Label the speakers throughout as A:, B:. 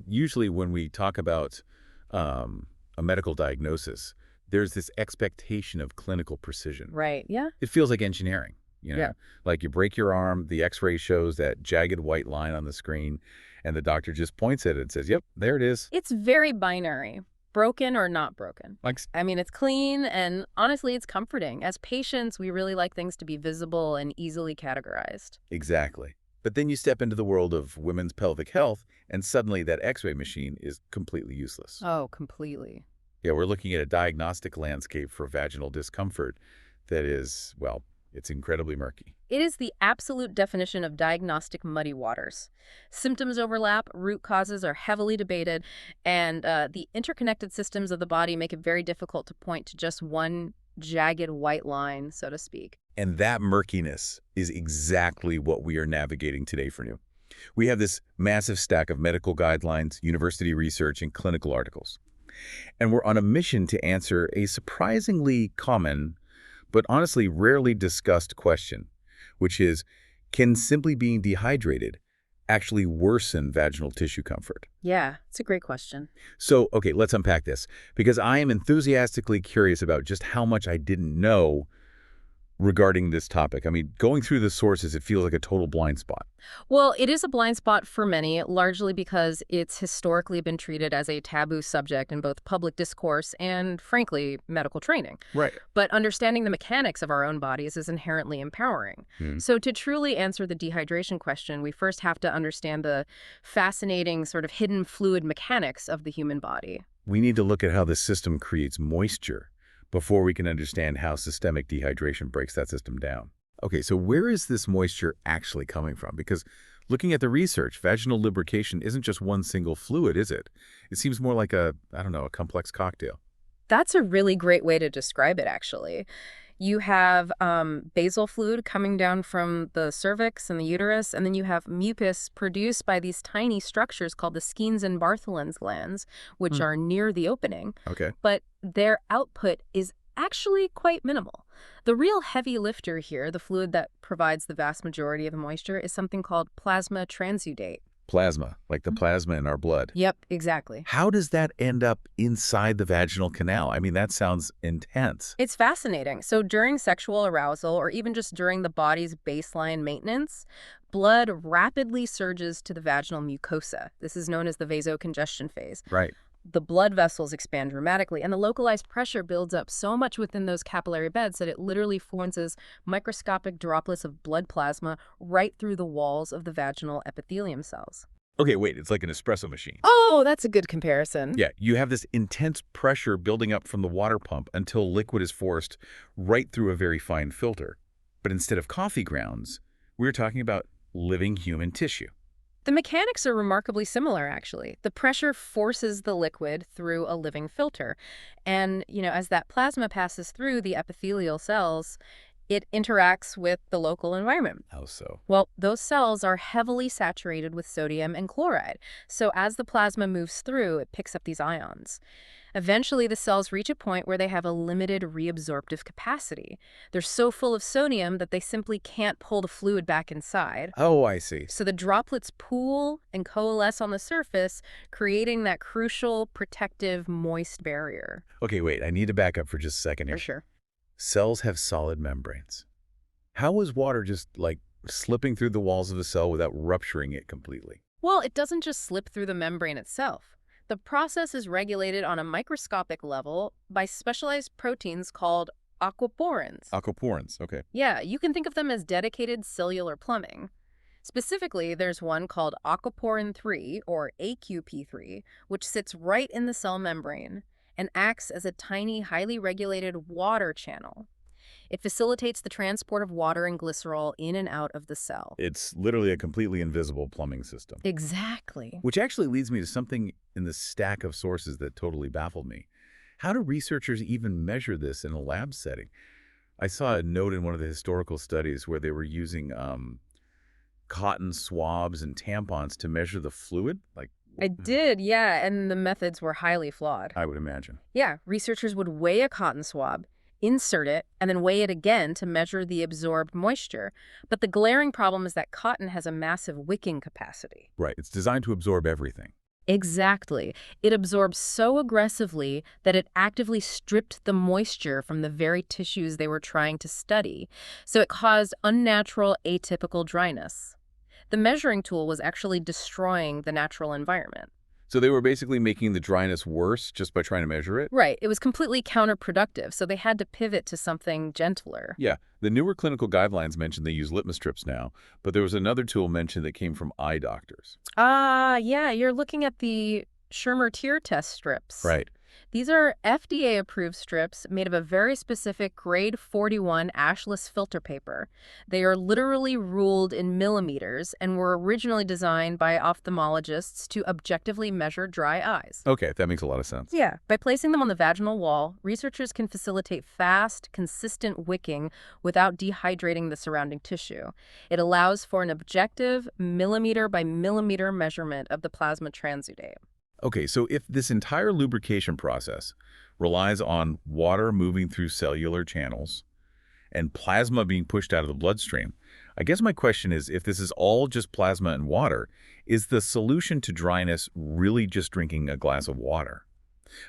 A: Usually when we talk about a medical diagnosis, there's this expectation of clinical precision.
B: Right. Yeah.
A: It feels like engineering,
B: Yeah.
A: like you break your arm, the x-ray shows that jagged white line on the screen, and the doctor just points at it and says, yep, there it is.
B: It's very binary, broken or not broken.
A: Like,
B: I mean, it's clean and honestly, it's comforting. As patients, we really like things to be visible and easily categorized.
A: exactly. But then you step into the world of women's pelvic health, and suddenly that x-ray machine is completely useless.
B: Oh, completely.
A: Yeah, we're looking at a diagnostic landscape for vaginal discomfort that is, well, it's incredibly murky.
B: It is the absolute definition of diagnostic muddy waters. Symptoms overlap, root causes are heavily debated, and the interconnected systems of the body make it very difficult to point to just one jagged white line, so to speak.
A: And that murkiness is exactly what we are navigating today for new. We have this massive stack of medical guidelines, university research, and clinical articles. And we're on a mission to answer a surprisingly common, but honestly rarely discussed question, which is, can simply being dehydrated actually worsen vaginal tissue comfort?
B: Yeah, it's a great question.
A: So, okay, let's unpack this, because I am enthusiastically curious about just how much I didn't know regarding this topic. I mean, going through the sources, it feels like a total blind spot.
B: Well, it is a blind spot for many, largely because it's historically been treated as a taboo subject in both public discourse and, frankly, medical training.
A: Right.
B: But understanding the mechanics of our own bodies is inherently empowering. So to truly answer the dehydration question, we first have to understand the fascinating sort of hidden fluid mechanics of the human body.
A: We need to look at how the system creates moisture before we can understand how systemic dehydration breaks that system down. Okay, so where is this moisture actually coming from? Because looking at the research, vaginal lubrication isn't just one single fluid, is it? It seems more like a complex cocktail.
B: That's a really great way to describe it, actually. You have basal fluid coming down from the cervix and the uterus, and then you have mucus produced by these tiny structures called the Skene's and Bartholin's glands, which are near the opening.
A: Okay.
B: But their output is actually quite minimal. The real heavy lifter here, the fluid that provides the vast majority of the moisture, is something called plasma transudate.
A: Plasma, like the plasma in our blood.
B: Yep, exactly.
A: How does that end up inside the vaginal canal? I mean, that sounds intense.
B: It's fascinating. So during sexual arousal, or even just during the body's baseline maintenance, blood rapidly surges to the vaginal mucosa. This is known as the vasocongestion phase.
A: Right.
B: The blood vessels expand dramatically, and the localized pressure builds up so much within those capillary beds that it literally forms as microscopic droplets of blood plasma right through the walls of the vaginal epithelium cells.
A: Okay, wait, it's like an espresso machine.
B: Oh, that's a good comparison.
A: Yeah, you have this intense pressure building up from the water pump until liquid is forced right through a very fine filter. But instead of coffee grounds, we're talking about living human tissue.
B: The mechanics are remarkably similar, actually. The pressure forces the liquid through a living filter. And, as that plasma passes through the epithelial cells, it interacts with the local environment.
A: How so?
B: Well, those cells are heavily saturated with sodium and chloride. So as the plasma moves through, it picks up these ions. Eventually, the cells reach a point where they have a limited reabsorptive capacity. They're so full of sodium that they simply can't pull the fluid back inside.
A: Oh, I see.
B: So the droplets pool and coalesce on the surface, creating that crucial, protective, moist barrier.
A: Okay, wait, I need to back up for just a second here.
B: For sure.
A: Cells have solid membranes. How is water just, slipping through the walls of a cell without rupturing it completely?
B: Well, it doesn't just slip through the membrane itself. The process is regulated on a microscopic level by specialized proteins called aquaporins.
A: Aquaporins, okay.
B: Yeah, you can think of them as dedicated cellular plumbing. Specifically, there's one called aquaporin 3, or AQP3, which sits right in the cell membrane and acts as a tiny, highly regulated water channel. It facilitates the transport of water and glycerol in and out of the cell.
A: It's literally a completely invisible plumbing system.
B: Exactly.
A: Which actually leads me to something in the stack of sources that totally baffled me. How do researchers even measure this in a lab setting? I saw a note in one of the historical studies where they were using cotton swabs and tampons to measure the fluid.
B: I did, yeah, and the methods were highly flawed.
A: I would imagine.
B: Yeah, researchers would weigh a cotton swab, insert it, and then weigh it again to measure the absorbed moisture. But the glaring problem is that cotton has a massive wicking capacity.
A: Right. It's designed to absorb everything.
B: Exactly. It absorbed so aggressively that it actively stripped the moisture from the very tissues they were trying to study, so it caused unnatural, atypical dryness. The measuring tool was actually destroying the natural environment.
A: So they were basically making the dryness worse just by trying to measure it?
B: Right, it was completely counterproductive, so they had to pivot to something gentler.
A: Yeah, the newer clinical guidelines mentioned they use litmus strips now, but there was another tool mentioned that came from eye doctors.
B: Yeah, you're looking at the Schirmer tear test strips.
A: Right.
B: These are FDA-approved strips made of a very specific grade 41 ashless filter paper. They are literally ruled in millimeters and were originally designed by ophthalmologists to objectively measure dry eyes.
A: Okay, that makes a lot of sense.
B: Yeah, by placing them on the vaginal wall, researchers can facilitate fast, consistent wicking without dehydrating the surrounding tissue. It allows for an objective, millimeter by millimeter measurement of the plasma transudate.
A: Okay, so if this entire lubrication process relies on water moving through cellular channels and plasma being pushed out of the bloodstream, I guess my question is, if this is all just plasma and water, is the solution to dryness really just drinking a glass of water?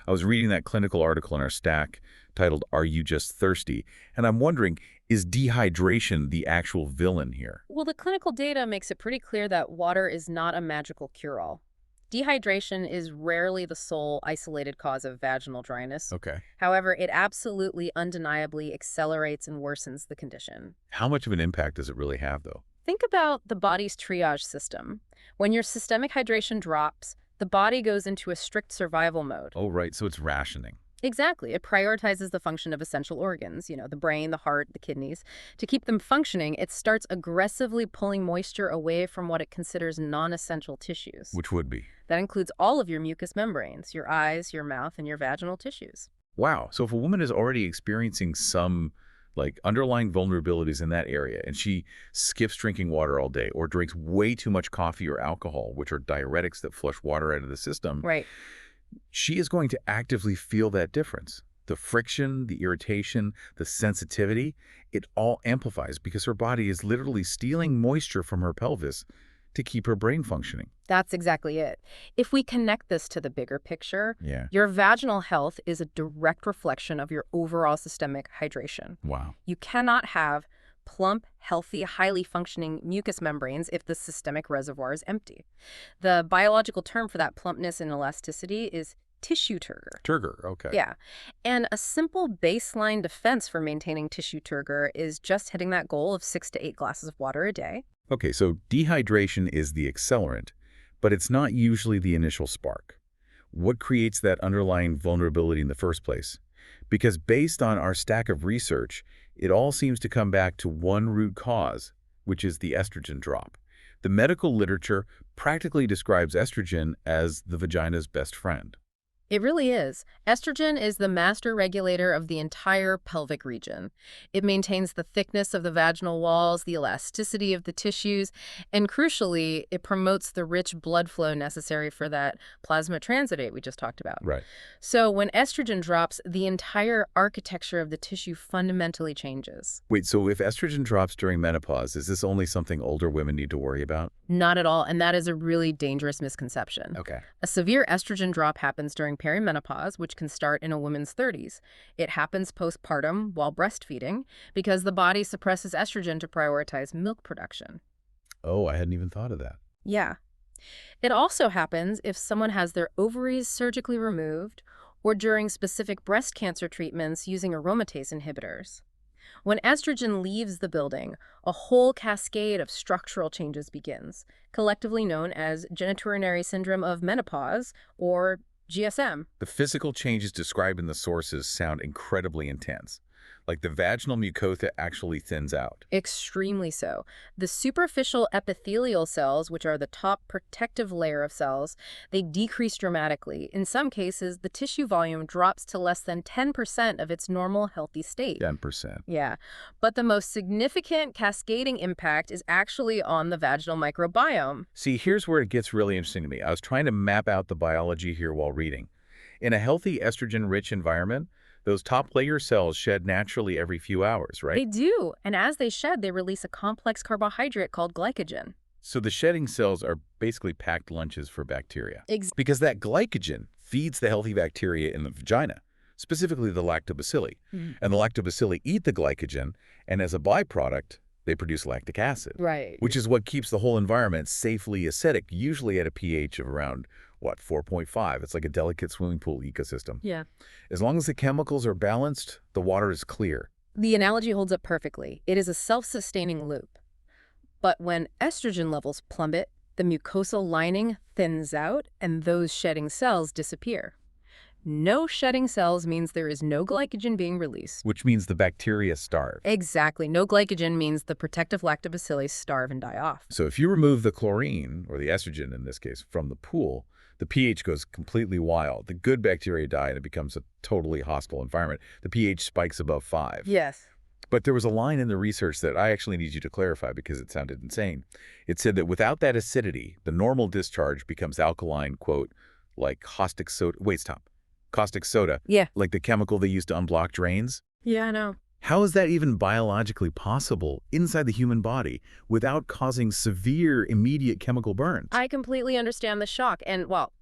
A: I was reading that clinical article in our stack titled, "Are You Just Thirsty?" And I'm wondering, is dehydration the actual villain here?
B: Well, the clinical data makes it pretty clear that water is not a magical cure-all. Dehydration is rarely the sole isolated cause of vaginal dryness.
A: Okay.
B: However, it absolutely undeniably accelerates and worsens the condition.
A: How much of an impact does it really have, though?
B: Think about the body's triage system. When your systemic hydration drops, the body goes into a strict survival mode.
A: Oh, right, so it's rationing.
B: Exactly. It prioritizes the function of essential organs, the brain, the heart, the kidneys. To keep them functioning, it starts aggressively pulling moisture away from what it considers non-essential tissues.
A: Which would be?
B: That includes all of your mucous membranes, your eyes, your mouth, and your vaginal tissues.
A: Wow, so if a woman is already experiencing some underlying vulnerabilities in that area and she skips drinking water all day or drinks way too much coffee or alcohol, which are diuretics that flush water out of the system,
B: Right.
A: she is going to actively feel that difference. The friction, the irritation, the sensitivity, it all amplifies because her body is literally stealing moisture from her pelvis to keep her brain functioning.
B: That's exactly it. If we connect this to the bigger picture,
A: Yeah.
B: your vaginal health is a direct reflection of your overall systemic hydration.
A: Wow.
B: You cannot have plump, healthy, highly functioning mucous membranes if the systemic reservoir is empty. The biological term for that plumpness and elasticity is tissue turgor.
A: Turgor, okay.
B: Yeah. And a simple baseline defense for maintaining tissue turgor is just hitting that goal of 6 to 8 glasses of water a day.
A: Okay, so dehydration is the accelerant, but it's not usually the initial spark. What creates that underlying vulnerability in the first place? Because based on our stack of research, it all seems to come back to one root cause, which is the estrogen drop. The medical literature practically describes estrogen as the vagina's best friend.
B: It really is. Estrogen is the master regulator of the entire pelvic region. It maintains the thickness of the vaginal walls, the elasticity of the tissues, and crucially, it promotes the rich blood flow necessary for that plasma transudate we just talked about.
A: Right.
B: So when estrogen drops, the entire architecture of the tissue fundamentally changes.
A: Wait, so if estrogen drops during menopause, is this only something older women need to worry about?
B: Not at all, and that is a really dangerous misconception.
A: Okay.
B: A severe estrogen drop happens during perimenopause, which can start in a woman's 30s. It happens postpartum while breastfeeding because the body suppresses estrogen to prioritize milk production.
A: Oh, I hadn't even thought of that.
B: Yeah. It also happens if someone has their ovaries surgically removed or during specific breast cancer treatments using aromatase inhibitors. When estrogen leaves the building, a whole cascade of structural changes begins, collectively known as genitourinary syndrome of menopause, or GSM.
A: The physical changes described in the sources sound incredibly intense, like the vaginal mucosa actually thins out.
B: Extremely so. The superficial epithelial cells, which are the top protective layer of cells, they decrease dramatically. In some cases, the tissue volume drops to less than 10% of its normal healthy state.
A: 10%.
B: Yeah, but the most significant cascading impact is actually on the vaginal microbiome.
A: See, here's where it gets really interesting to me. I was trying to map out the biology here while reading. In a healthy estrogen-rich environment, those top layer cells shed naturally every few hours, right?
B: They do, and as they shed, they release a complex carbohydrate called glycogen.
A: So the shedding cells are basically packed lunches for bacteria.
B: Ex
A: Because that glycogen feeds the healthy bacteria in the vagina, specifically the lactobacilli.
B: Mhm.
A: And the lactobacilli eat the glycogen, and as a byproduct, they produce lactic acid,
B: Right.
A: which is what keeps the whole environment safely acidic, usually at a pH of around, 4.5. It's like a delicate swimming pool ecosystem.
B: Yeah.
A: As long as the chemicals are balanced, the water is clear.
B: The analogy holds up perfectly. It is a self-sustaining loop. But when estrogen levels plummet, the mucosal lining thins out and those shedding cells disappear. No shedding cells means there is no glycogen being released.
A: Which means the bacteria starve.
B: Exactly. No glycogen means the protective lactobacilli starve and die off.
A: So if you remove the chlorine, or the estrogen in this case, from the pool, the pH goes completely wild. The good bacteria die and it becomes a totally hostile environment. The pH spikes above 5.
B: Yes.
A: But there was a line in the research that I actually need you to clarify because it sounded insane. It said that without that acidity, the normal discharge becomes alkaline, quote, like caustic soda. Wait, stop. Caustic soda.
B: Yeah.
A: Like the chemical they use to unblock drains?
B: Yeah, I know.
A: How is that even biologically possible inside the human body without causing severe immediate chemical burns?
B: I completely understand the shock. And, well,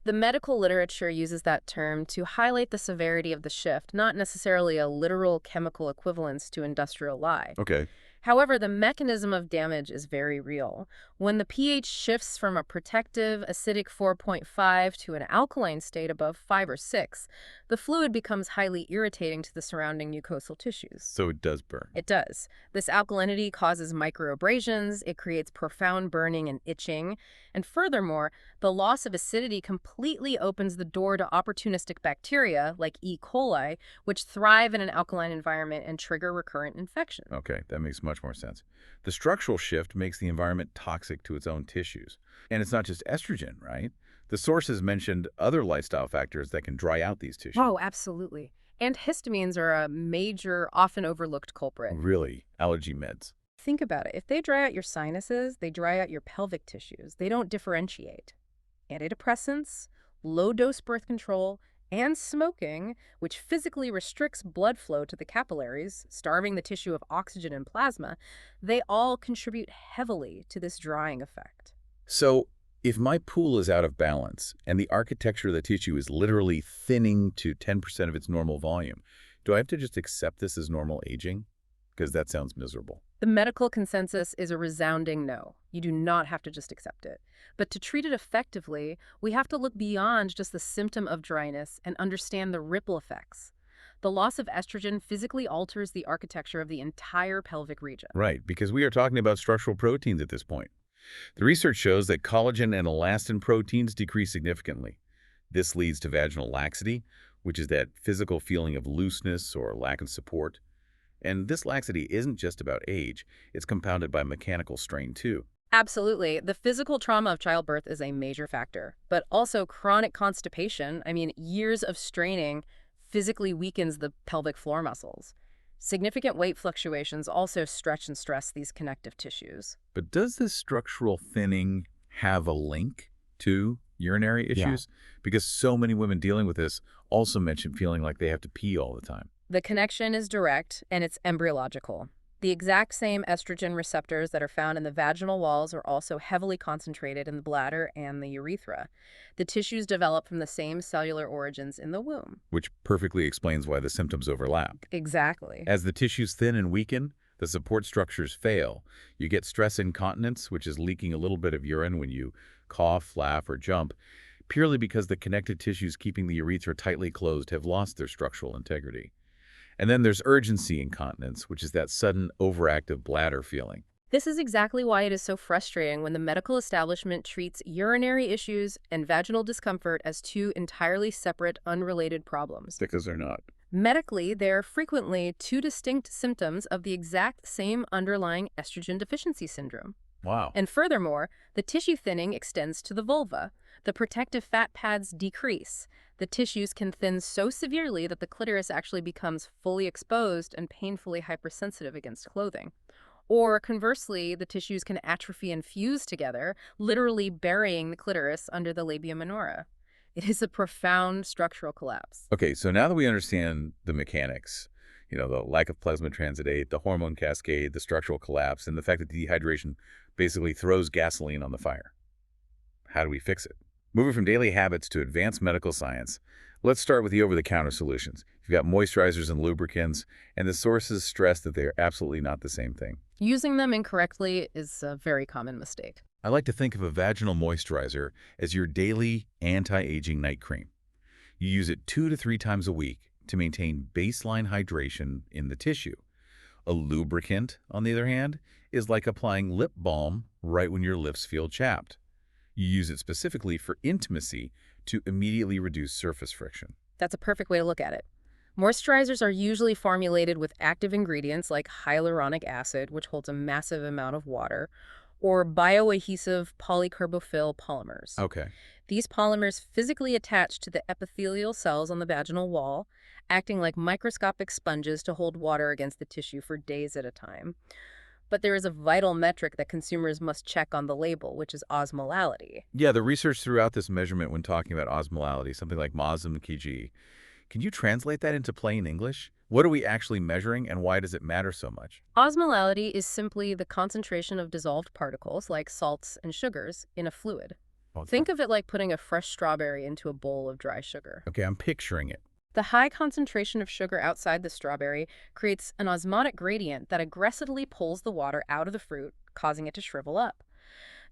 B: the medical literature uses that term to highlight the severity of the shift, not necessarily a literal chemical equivalence to industrial lye.
A: Okay.
B: However, the mechanism of damage is very real. When the pH shifts from a protective, acidic 4.5 to an alkaline state above 5 or 6, the fluid becomes highly irritating to the surrounding mucosal tissues.
A: So it does burn.
B: It does. This alkalinity causes microabrasions, it creates profound burning and itching, and furthermore, the loss of acidity completely opens the door to opportunistic bacteria like E. coli, which thrive in an alkaline environment and trigger recurrent infection.
A: Okay, that makes much more sense. The structural shift makes the environment toxic to its own tissues. And it's not just estrogen, right? The sources mentioned other lifestyle factors that can dry out these tissues.
B: Oh, absolutely. And histamines are a major, often overlooked culprit.
A: Really? Allergy meds.
B: Think about it. If they dry out your sinuses, they dry out your pelvic tissues. They don't differentiate. Antidepressants, low-dose birth control, and smoking, which physically restricts blood flow to the capillaries, starving the tissue of oxygen and plasma, they all contribute heavily to this drying effect.
A: So, if my pool is out of balance and the architecture of the tissue is literally thinning to 10% of its normal volume, do I have to just accept this as normal aging? Because that sounds miserable.
B: The medical consensus is a resounding no. You do not have to just accept it. But to treat it effectively, we have to look beyond just the symptom of dryness and understand the ripple effects. The loss of estrogen physically alters the architecture of the entire pelvic region.
A: Right, because we are talking about structural proteins at this point. The research shows that collagen and elastin proteins decrease significantly. This leads to vaginal laxity, which is that physical feeling of looseness or lack of support. And this laxity isn't just about age, it's compounded by mechanical strain too.
B: Absolutely. The physical trauma of childbirth is a major factor, but also chronic constipation, years of straining, physically weakens the pelvic floor muscles. Significant weight fluctuations also stretch and stress these connective tissues.
A: But does this structural thinning have a link to urinary issues? Because so many women dealing with this also mention feeling like they have to pee all the time.
B: The connection is direct, and it's embryological. The exact same estrogen receptors that are found in the vaginal walls are also heavily concentrated in the bladder and the urethra. The tissues develop from the same cellular origins in the womb.
A: Which perfectly explains why the symptoms overlap.
B: Exactly.
A: As the tissues thin and weaken, the support structures fail. You get stress incontinence, which is leaking a little bit of urine when you cough, laugh, or jump, purely because the connective tissues keeping the urethra tightly closed have lost their structural integrity. And then there's urgency incontinence, which is that sudden overactive bladder feeling.
B: This is exactly why it is so frustrating when the medical establishment treats urinary issues and vaginal discomfort as two entirely separate, unrelated problems.
A: Because they're not.
B: Medically, they're frequently two distinct symptoms of the exact same underlying estrogen deficiency syndrome.
A: Wow.
B: And furthermore, the tissue thinning extends to the vulva. The protective fat pads decrease. The tissues can thin so severely that the clitoris actually becomes fully exposed and painfully hypersensitive against clothing. Or conversely, the tissues can atrophy and fuse together, literally burying the clitoris under the labia minora. It is a profound structural collapse.
A: Okay, so now that we understand the mechanics, the lack of plasma transitate, the hormone cascade, the structural collapse, and the fact that dehydration basically throws gasoline on the fire. How do we fix it? Moving from daily habits to advanced medical science, let's start with the over-the-counter solutions. You've got moisturizers and lubricants, and the sources stress that they are absolutely not the same thing.
B: Using them incorrectly is a very common mistake.
A: I like to think of a vaginal moisturizer as your daily anti-aging night cream. You use it 2 to 3 times a week to maintain baseline hydration in the tissue. A lubricant, on the other hand, is like applying lip balm right when your lips feel chapped. You use it specifically for intimacy to immediately reduce surface friction.
B: That's a perfect way to look at it. Moisturizers are usually formulated with active ingredients like hyaluronic acid, which holds a massive amount of water, or bioadhesive polycarbophil polymers.
A: Okay.
B: These polymers physically attach to the epithelial cells on the vaginal wall, acting like microscopic sponges to hold water against the tissue for days at a time. But there is a vital metric that consumers must check on the label, which is osmolality.
A: Yeah, the research throughout this measurement when talking about osmolality, something like Mosm Kg. Can you translate that into plain English? What are we actually measuring, and why does it matter so much?
B: Osmolality is simply the concentration of dissolved particles, like salts and sugars, in a fluid. Think of it like putting a fresh strawberry into a bowl of dry sugar.
A: Okay, I'm picturing it.
B: The high concentration of sugar outside the strawberry creates an osmotic gradient that aggressively pulls the water out of the fruit, causing it to shrivel up.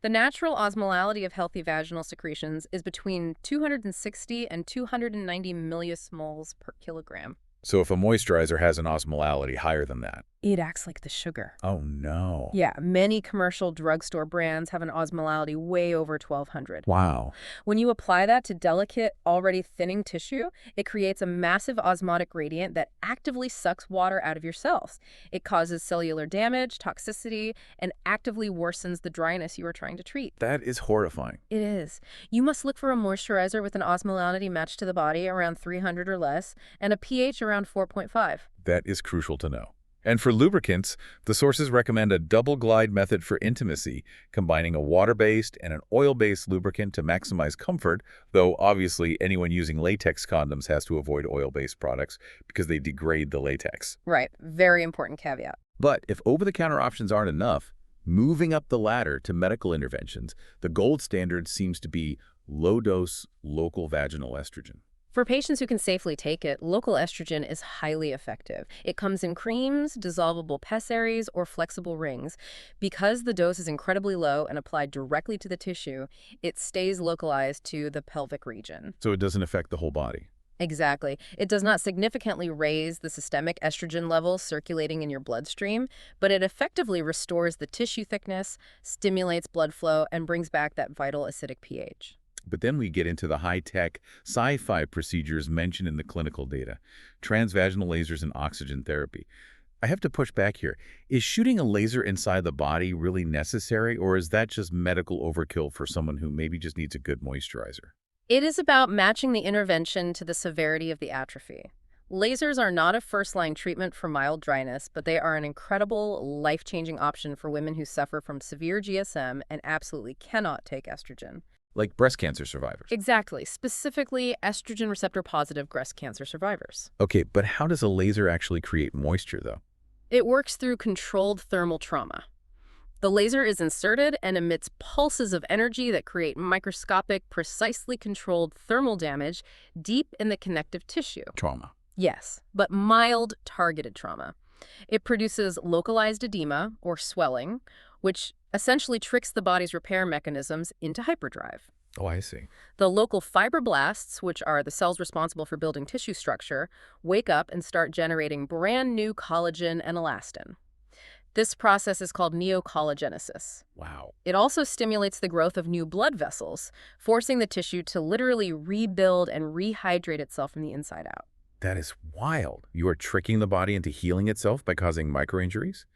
B: The natural osmolality of healthy vaginal secretions is between 260 and 290 millismoles per kilogram.
A: So if a moisturizer has an osmolality higher than that.
B: It acts like the sugar.
A: Oh, no.
B: Yeah, many commercial drugstore brands have an osmolality way over 1,200.
A: Wow.
B: When you apply that to delicate, already thinning tissue, it creates a massive osmotic gradient that actively sucks water out of your cells. It causes cellular damage, toxicity, and actively worsens the dryness you are trying to treat.
A: That is horrifying.
B: It is. You must look for a moisturizer with an osmolality matched to the body around 300 or less, and a pH around 4.5.
A: That is crucial to know. And for lubricants, the sources recommend a double glide method for intimacy, combining a water-based and an oil-based lubricant to maximize comfort, though obviously anyone using latex condoms has to avoid oil-based products because they degrade the latex.
B: Right. Very important caveat.
A: But if over-the-counter options aren't enough, moving up the ladder to medical interventions, the gold standard seems to be low-dose local vaginal estrogen.
B: For patients who can safely take it, local estrogen is highly effective. It comes in creams, dissolvable pessaries, or flexible rings. Because the dose is incredibly low and applied directly to the tissue, it stays localized to the pelvic region.
A: So it doesn't affect the whole body.
B: Exactly. It does not significantly raise the systemic estrogen levels circulating in your bloodstream, but it effectively restores the tissue thickness, stimulates blood flow, and brings back that vital acidic pH.
A: But then we get into the high-tech, sci-fi procedures mentioned in the clinical data, transvaginal lasers and oxygen therapy. I have to push back here. Is shooting a laser inside the body really necessary, or is that just medical overkill for someone who maybe just needs a good moisturizer?
B: It is about matching the intervention to the severity of the atrophy. Lasers are not a first-line treatment for mild dryness, but they are an incredible, life-changing option for women who suffer from severe GSM and absolutely cannot take estrogen.
A: Like breast cancer survivors.
B: Exactly. Specifically, estrogen receptor-positive breast cancer survivors.
A: Okay, but how does a laser actually create moisture, though?
B: It works through controlled thermal trauma. The laser is inserted and emits pulses of energy that create microscopic, precisely controlled thermal damage deep in the connective tissue.
A: Trauma.
B: Yes, but mild, targeted trauma. It produces localized edema, or swelling, which essentially tricks the body's repair mechanisms into hyperdrive.
A: Oh, I see.
B: The local fibroblasts, which are the cells responsible for building tissue structure, wake up and start generating brand new collagen and elastin. This process is called neocollagenesis.
A: Wow.
B: It also stimulates the growth of new blood vessels, forcing the tissue to literally rebuild and rehydrate itself from the inside out.
A: That is wild. You are tricking the body into healing itself by causing microinjuries?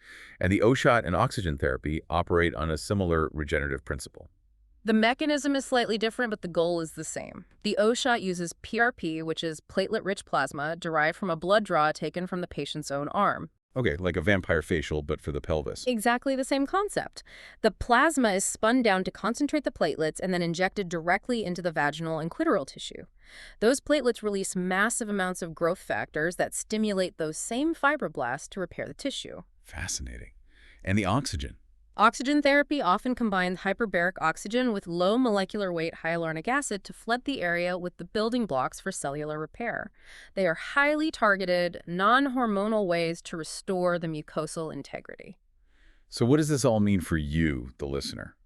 A: And the O-shot and oxygen therapy operate on a similar regenerative principle.
B: The mechanism is slightly different, but the goal is the same. The O-shot uses PRP, which is platelet-rich plasma, derived from a blood draw taken from the patient's own arm.
A: Okay, like a vampire facial, but for the pelvis.
B: Exactly the same concept. The plasma is spun down to concentrate the platelets and then injected directly into the vaginal and clitoral tissue. Those platelets release massive amounts of growth factors that stimulate those same fibroblasts to repair the tissue.
A: Fascinating. And the oxygen?
B: Oxygen therapy often combines hyperbaric oxygen with low molecular weight hyaluronic acid to flood the area with the building blocks for cellular repair. They are highly targeted, non-hormonal ways to restore the mucosal integrity.
A: So what does this all mean for you, the listener?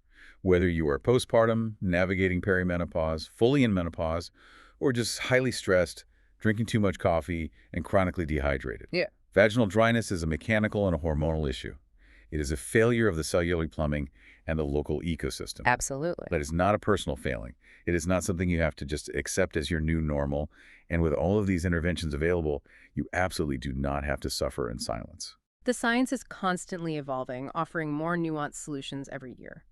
A: Whether you are postpartum, navigating perimenopause, fully in menopause, or just highly stressed, drinking too much coffee, and chronically dehydrated.
B: Yeah.
A: Vaginal dryness is a mechanical and a hormonal issue. It is a failure of the cellular plumbing and the local ecosystem.
B: Absolutely.
A: That is not a personal failing. It is not something you have to just accept as your new normal. And with all of these interventions available, you absolutely do not have to suffer in silence.
B: The science is constantly evolving, offering more nuanced solutions every year.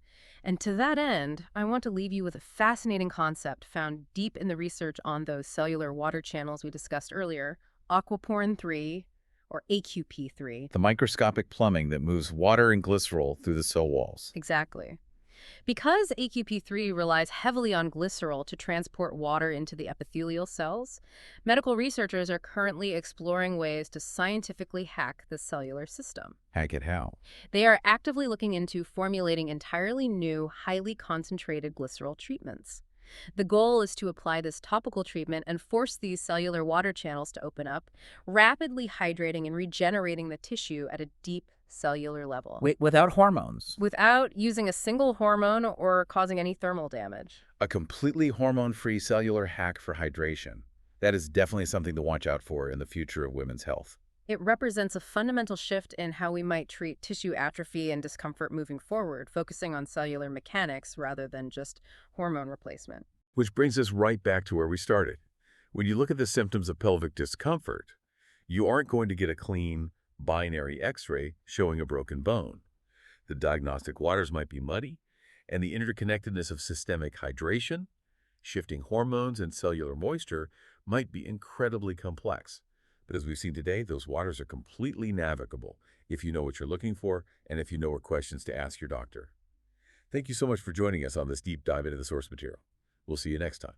B: And to that end, I want to leave you with a fascinating concept found deep in the research on those cellular water channels we discussed earlier, aquaporin 3, or AQP3.
A: The microscopic plumbing that moves water and glycerol through the cell walls.
B: Exactly. Because AQP3 relies heavily on glycerol to transport water into the epithelial cells, medical researchers are currently exploring ways to scientifically hack the cellular system.
A: Hack it how?
B: They are actively looking into formulating entirely new, highly concentrated glycerol treatments. The goal is to apply this topical treatment and force these cellular water channels to open up, rapidly hydrating and regenerating the tissue at a deep cellular level.
C: Without hormones.
B: Without using a single hormone or causing any thermal damage.
A: A completely hormone-free cellular hack for hydration. That is definitely something to watch out for in the future of women's health.
B: It represents a fundamental shift in how we might treat tissue atrophy and discomfort moving forward, focusing on cellular mechanics rather than just hormone replacement.
A: Which brings us right back to where we started. When you look at the symptoms of pelvic discomfort, you aren't going to get a clean, binary X-ray showing a broken bone. The diagnostic waters might be muddy, and the interconnectedness of systemic hydration, shifting hormones, and cellular moisture might be incredibly complex. But as we've seen today, those waters are completely navigable if you know what you're looking for and if you know what questions to ask your doctor. Thank you so much for joining us on this deep dive into the source material. We'll see you next time.